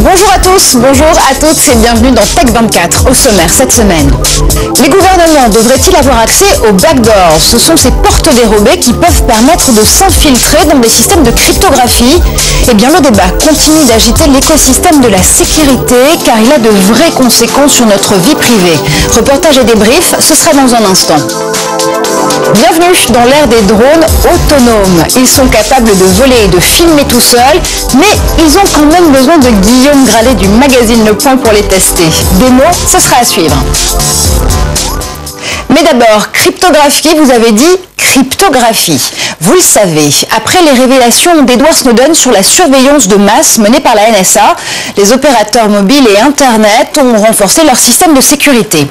Bonjour à tous, bonjour à toutes et bienvenue dans Tech24. Au sommaire cette semaine, les gouvernements devraient-ils avoir accès aux backdoors? Ce sont ces portes dérobées qui peuvent permettre de s'infiltrer dans des systèmes de cryptographie. Eh bien, le débat continue d'agiter l'écosystème de la sécurité car il a de vraies conséquences sur notre vie privée. Reportage et débrief, ce sera dans un instant. Bienvenue dans l'ère des drones autonomes. Ils sont capables de voler et de filmer tout seuls, mais ils ont quand même besoin de Guillaume Gralet du magazine Le Point pour les tester. Démo, ce sera à suivre. Mais d'abord, cryptographie, vous avez dit cryptographie. Vous le savez, après les révélations d'Edward Snowden sur la surveillance de masse menée par la NSA, les opérateurs mobiles et Internet ont renforcé leur système de sécurité.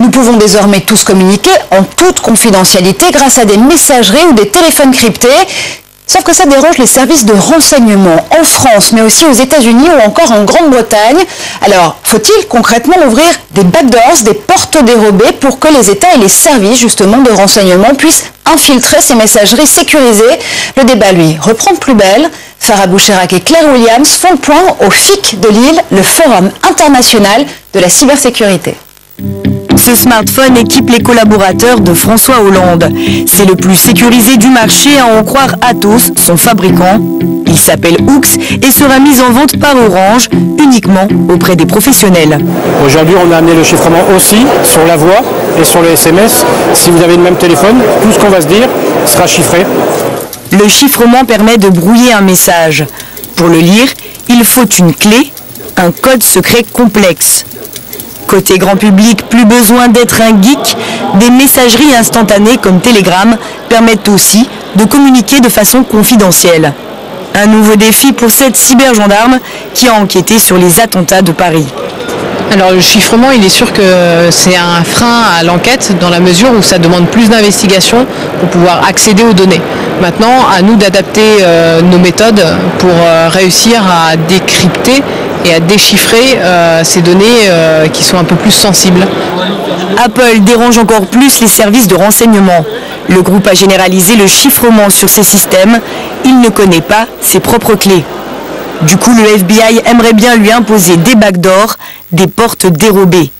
Nous pouvons désormais tous communiquer en toute confidentialité grâce à des messageries ou des téléphones cryptés. Sauf que ça dérange les services de renseignement en France, mais aussi aux États-Unis ou encore en Grande-Bretagne. Alors, faut-il concrètement ouvrir des backdoors, des portes dérobées pour que les États et les services justement de renseignement puissent infiltrer ces messageries sécurisées? Le débat, lui, reprend de plus belle. Farah Boucherac et Claire Williams font le point au FIC de Lille, le Forum international de la cybersécurité. Ce smartphone équipe les collaborateurs de François Hollande. C'est le plus sécurisé du marché à en croire Atos, son fabricant. Il s'appelle Hooks et sera mis en vente par Orange uniquement auprès des professionnels. Aujourd'hui, on a amené le chiffrement aussi sur la voix et sur le SMS. Si vous avez le même téléphone, tout ce qu'on va se dire sera chiffré. Le chiffrement permet de brouiller un message. Pour le lire, il faut une clé, un code secret complexe. Côté grand public, plus besoin d'être un geek, des messageries instantanées comme Telegram permettent aussi de communiquer de façon confidentielle. Un nouveau défi pour cette cybergendarme qui a enquêté sur les attentats de Paris. Alors le chiffrement, il est sûr que c'est un frein à l'enquête dans la mesure où ça demande plus d'investigation pour pouvoir accéder aux données. Maintenant, à nous d'adapter nos méthodes pour réussir à décrypter et à déchiffrer ces données qui sont un peu plus sensibles. Apple dérange encore plus les services de renseignement. Le groupe a généralisé le chiffrement sur ses systèmes. Il ne connaît pas ses propres clés. Du coup, le FBI aimerait bien lui imposer des backdoors, des portes dérobées.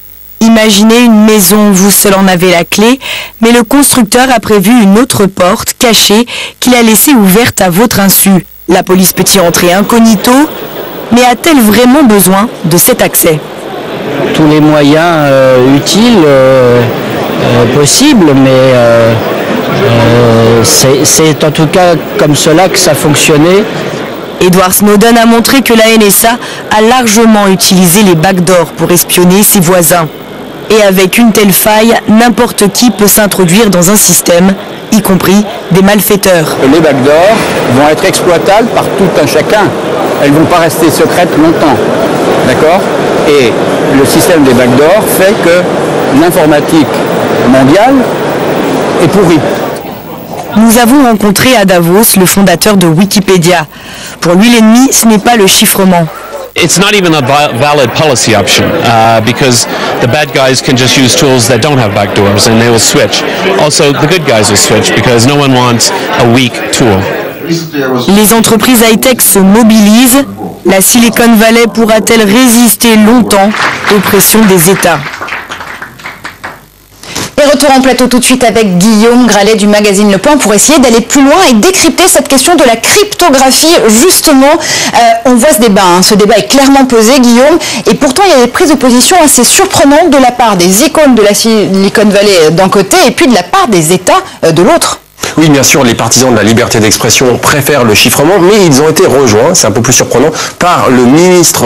Imaginez une maison, vous seul en avez la clé, mais le constructeur a prévu une autre porte cachée qu'il a laissée ouverte à votre insu. La police peut y entrer incognito, mais a-t-elle vraiment besoin de cet accès? Tous les moyens utiles possibles, mais c'est en tout cas comme cela que ça fonctionnait. Edward Snowden a montré que la NSA a largement utilisé les backdoors pour espionner ses voisins. Et avec une telle faille, n'importe qui peut s'introduire dans un système, y compris des malfaiteurs. Les backdoors vont être exploitables par tout un chacun. Elles ne vont pas rester secrètes longtemps. D'accord? Et le système des backdoors fait que l'informatique mondiale est pourrie. Nous avons rencontré à Davos le fondateur de Wikipédia. Pour lui, l'ennemi, ce n'est pas le chiffrement. It's not even a valid policy option because the bad guys can just use tools that don't have backdoors and they will switch. Also, the good guys will switch because no one wants a weak tool. Les entreprises high-tech se mobilisent. La Silicon Valley pourra-t-elle résister longtemps aux pressions des États? Et retour en plateau tout de suite avec Guillaume Gralet du magazine Le Point pour essayer d'aller plus loin et décrypter cette question de la cryptographie. Justement, on voit ce débat. Ce débat est clairement posé, Guillaume. Et pourtant, il y a des prises de position assez surprenantes de la part des icônes de la Silicon Valley d'un côté et puis de la part des États de l'autre. Oui, bien sûr, les partisans de la liberté d'expression préfèrent le chiffrement, mais ils ont été rejoints, c'est un peu plus surprenant, par le ministre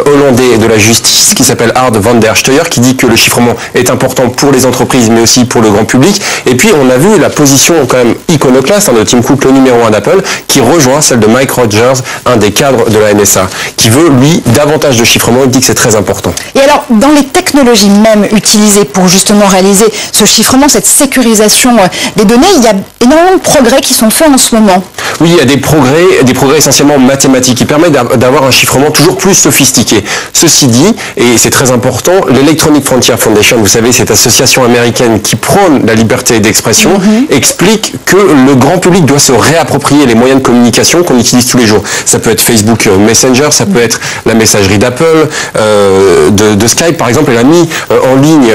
hollandais de la Justice, qui s'appelle Ard van der Steuer, qui dit que le chiffrement est important pour les entreprises, mais aussi pour le grand public. Et puis, on a vu la position quand même iconoclaste de Tim Cook, le numéro 1 d'Apple, qui rejoint celle de Mike Rogers, un des cadres de la NSA, qui veut, lui, davantage de chiffrement. Il dit que c'est très important. Et alors, dans les technologies même utilisées pour justement réaliser ce chiffrement, cette sécurisation des données, il y a énormément de progrès qui sont faits en ce moment. Oui, il y a des progrès essentiellement mathématiques qui permettent d'avoir un chiffrement toujours plus sophistiqué. Ceci dit, et c'est très important, l'Electronic Frontier Foundation, vous savez, cette association américaine qui prône la liberté d'expression, explique que le grand public doit se réapproprier les moyens de communication qu'on utilise tous les jours. Ça peut être Facebook Messenger, ça peut être la messagerie d'Apple, de Skype par exemple. Elle a mis en ligne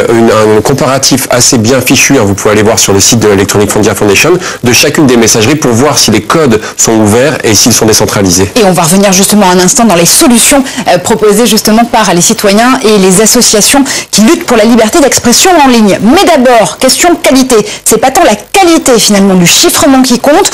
un comparatif assez bien fichu, hein, vous pouvez aller voir sur le site de l'Electronic Frontier Foundation, de chacune des messageries pour voir si les codes sont ouverts et s'ils sont décentralisés. Et on va revenir justement un instant dans les solutions proposées justement par les citoyens et les associations qui luttent pour la liberté d'expression en ligne. Mais d'abord, question qualité. C'est pas tant la qualité finalement du chiffrement qui compte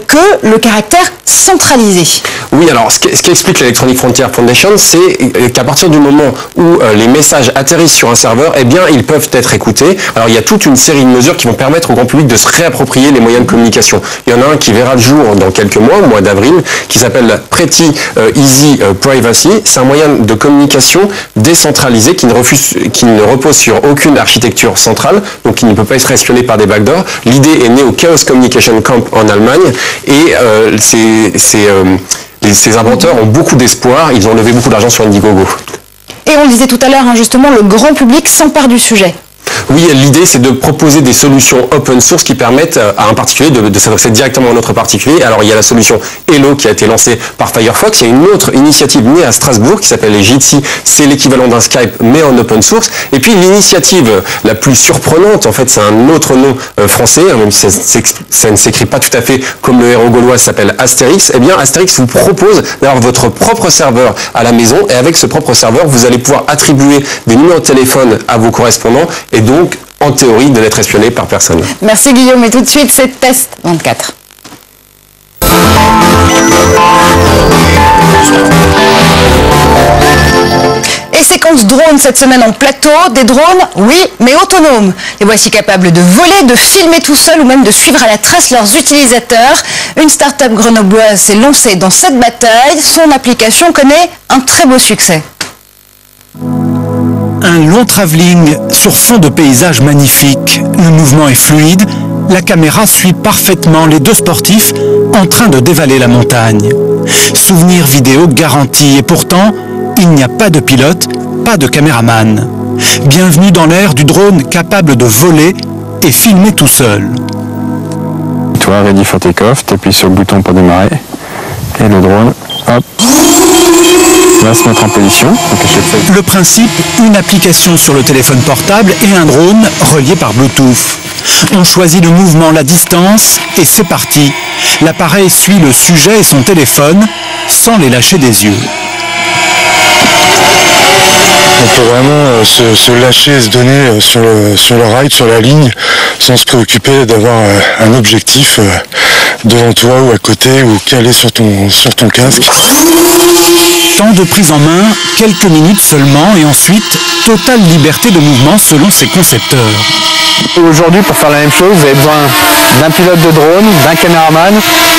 que le caractère centralisé. Oui, alors ce qu'explique l'Electronic Frontier Foundation, c'est qu'à partir du moment où les messages atterrissent sur un serveur, eh bien ils peuvent être écoutés. Alors il y a toute une série de mesures qui vont permettre au grand public de se réapproprier les moyens de communication. Il y en a un qui verra le jour dans quelques mois, au mois d'avril, qui s'appelle Pretty Easy Privacy. C'est un moyen de communication décentralisé qui ne repose sur aucune architecture centrale, donc qui ne peut pas être espionné par des backdoors. L'idée est née au Chaos Communication Camp en Allemagne et ces inventeurs ont beaucoup d'espoir, ils ont levé beaucoup d'argent sur Indiegogo. Et on le disait tout à l'heure, hein, justement, le grand public s'empare du sujet. Oui, l'idée c'est de proposer des solutions open source qui permettent à un particulier de s'adresser directement à un autre particulier. Alors il y a la solution Hello qui a été lancée par Firefox. Il y a une autre initiative née à Strasbourg qui s'appelle les Jitsi. C'est l'équivalent d'un Skype mais en open source. Et puis l'initiative la plus surprenante, en fait c'est un autre nom français, hein, même si ça ne s'écrit pas tout à fait comme le héros gaulois, s'appelle Astérix. Eh bien Astérix vous propose d'avoir votre propre serveur à la maison et avec ce propre serveur vous allez pouvoir attribuer des numéros de téléphone à vos correspondants et donc, en théorie, de n'être espionné par personne. Merci Guillaume, et tout de suite, c'est Test 24. Et séquence drone cette semaine en plateau, des drones, oui, mais autonomes. Les voici capables de voler, de filmer tout seul ou même de suivre à la trace leurs utilisateurs. Une start-up grenobloise s'est lancée dans cette bataille. Son application connaît un très beau succès. Un long travelling sur fond de paysages magnifiques. Le mouvement est fluide. La caméra suit parfaitement les deux sportifs en train de dévaler la montagne. Souvenir vidéo garanti et pourtant, il n'y a pas de pilote, pas de caméraman. Bienvenue dans l'ère du drone capable de voler et filmer tout seul. Toi, ready for take-off, t'appuies sur le bouton pour démarrer et le drone, hop, va se mettre en position. Le principe, une application sur le téléphone portable et un drone relié par Bluetooth. On choisit le mouvement, la distance et c'est parti. L'appareil suit le sujet et son téléphone sans les lâcher des yeux. On peut vraiment se lâcher et se donner sur le ride, sur la ligne, sans se préoccuper d'avoir un objectif devant toi ou à côté ou calé sur ton casque. Temps de prise en main, quelques minutes seulement et ensuite, totale liberté de mouvement selon ses concepteurs. Aujourd'hui, pour faire la même chose, vous avez besoin d'un pilote de drone, d'un caméraman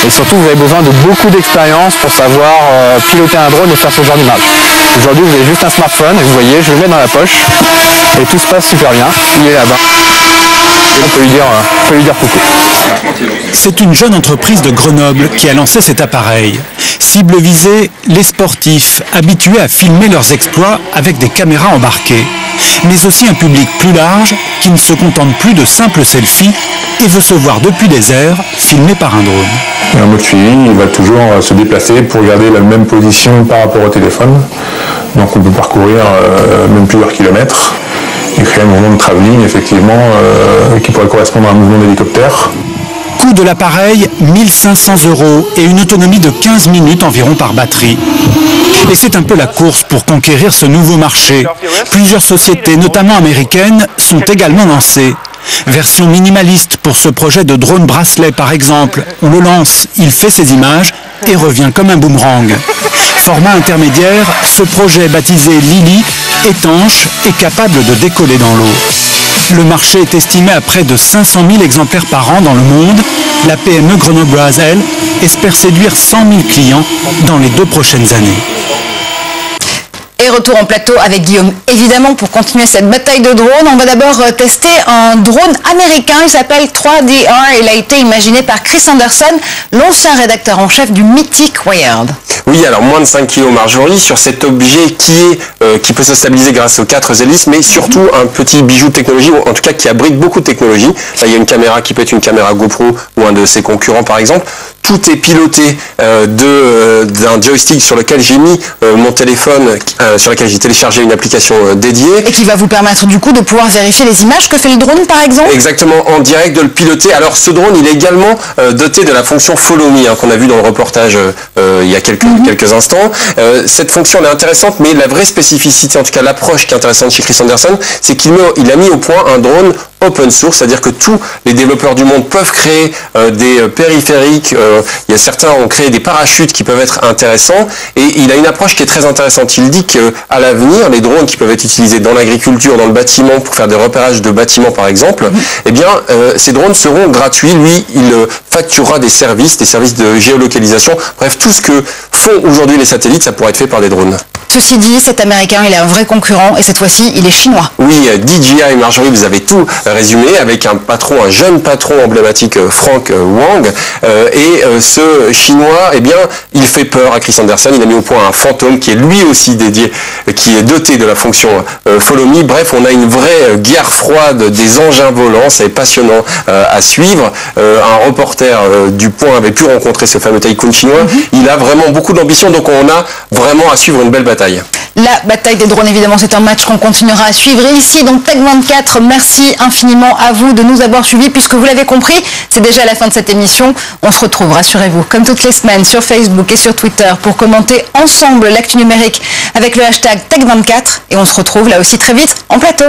et surtout vous avez besoin de beaucoup d'expérience pour savoir piloter un drone et faire ce genre d'image. Aujourd'hui, vous avez juste un smartphone et vous voyez, je le mets dans la poche et tout se passe super bien. Il est là-bas. On peut lui dire coucou. C'est une jeune entreprise de Grenoble qui a lancé cet appareil. Cible visée, les sportifs, habitués à filmer leurs exploits avec des caméras embarquées. Mais aussi un public plus large qui ne se contente plus de simples selfies et veut se voir depuis des airs filmé par un drone. Et en mode suivi, il va toujours se déplacer pour garder la même position par rapport au téléphone. Donc on peut parcourir même plusieurs kilomètres. Et créer un mouvement de travelling, effectivement, qui pourrait correspondre à un mouvement d'hélicoptère. Coût de l'appareil, 1 500 € et une autonomie de 15 minutes environ par batterie. Et c'est un peu la course pour conquérir ce nouveau marché. Plusieurs sociétés, notamment américaines, sont également lancées. Version minimaliste pour ce projet de drone bracelet par exemple. On le lance, il fait ses images et revient comme un boomerang. Format intermédiaire, ce projet baptisé Lily, étanche et capable de décoller dans l'eau. Le marché est estimé à près de 500 000 exemplaires par an dans le monde. La PME grenobloise, elle, espère séduire 100 000 clients dans les 2 prochaines années. Et retour en plateau avec Guillaume, évidemment, pour continuer cette bataille de drones. On va d'abord tester un drone américain, il s'appelle 3DR. Il a été imaginé par Chris Anderson, l'ancien rédacteur en chef du mythique Wired. Oui, alors moins de 5 kg Marjorie, sur cet objet qui peut se stabiliser grâce aux 4 hélices, mais surtout un petit bijou de technologie, ou en tout cas qui abrite beaucoup de technologie. Là, il y a une caméra qui peut être une caméra GoPro ou un de ses concurrents par exemple. Tout est piloté d'un joystick sur lequel j'ai mis mon téléphone, sur lequel j'ai téléchargé une application dédiée. Et qui va vous permettre du coup de pouvoir vérifier les images que fait le drone par exemple? Exactement, en direct de le piloter. Alors ce drone, il est également doté de la fonction Follow Me, qu'on a vu dans le reportage il y a quelques instants. Cette fonction elle est intéressante, mais la vraie spécificité, en tout cas l'approche qui est intéressante chez Chris Anderson, c'est qu'il a mis au point un drone open source, c'est-à-dire que tous les développeurs du monde peuvent créer des périphériques. Il y a certains ont créé des parachutes qui peuvent être intéressants, et il a une approche qui est très intéressante. Il dit qu'à l'avenir, les drones qui peuvent être utilisés dans l'agriculture, dans le bâtiment, pour faire des repérages de bâtiments par exemple, eh bien ces drones seront gratuits. Lui, il facturera des services de géolocalisation. Bref, tout ce que font aujourd'hui les satellites, ça pourrait être fait par des drones. Ceci dit, cet américain, il est un vrai concurrent et cette fois-ci, il est chinois. Oui, DJI, Marjorie, vous avez tout résumé avec un jeune patron emblématique, Frank Wang. Ce chinois, eh bien, il fait peur à Chris Anderson. Il a mis au point un fantôme qui est lui aussi qui est doté de la fonction Follow Me. Bref, on a une vraie guerre froide des engins volants. C'est passionnant à suivre. Un reporter du Point avait pu rencontrer ce fameux tycoon chinois. Il a vraiment beaucoup d'ambition, donc on a vraiment à suivre une belle bataille. La bataille des drones, évidemment, c'est un match qu'on continuera à suivre ici, donc Tech24. Merci infiniment à vous de nous avoir suivis, puisque vous l'avez compris, c'est déjà la fin de cette émission. On se retrouve, rassurez-vous, comme toutes les semaines, sur Facebook et sur Twitter pour commenter ensemble l'actu numérique avec le hashtag Tech24. Et on se retrouve là aussi très vite en plateau.